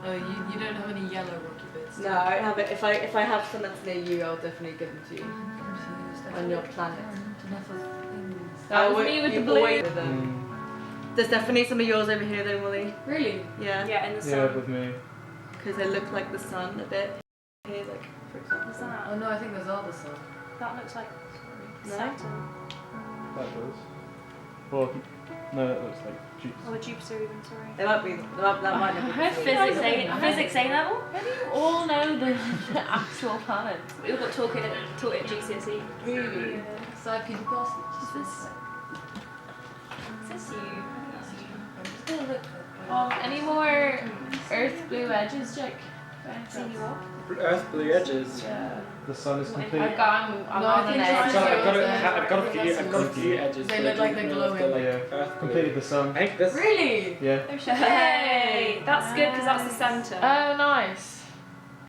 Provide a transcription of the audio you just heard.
Oh, you don't have any yellow rocky bits? No, I don't have it. If I have some that's near you, I'll definitely give them to you. On your planet. Enough of things. That was me with the blue. There's definitely some of yours over here though, Molly. Really? Yeah. Yeah, in the sun. Yeah, with me. Because they look like the sun a bit. Here, like, for example. What's that? Oh no, I think those are the sun. That looks like No? Saturn. That does. Well, no, that looks like Jupiter. Or Jupiter even, sorry. They might be, that might not be. I had physics A level. How do you all know the actual planets? We all got taught at GCSE. Really? So could you pass it just this? Is this you? It's gonna look Any more Earth blue edges, Jake? Seen you off? Earth blue edges. Yeah. The sun is complete. I'm No, I on an think edge. So I've got Yeah. a few edges. They but look I like didn't they're know if glowing. like Yeah. earth blue. Completed the sun. I think this. Really? Yeah. Hey, that's good because that's the centre. Oh, nice.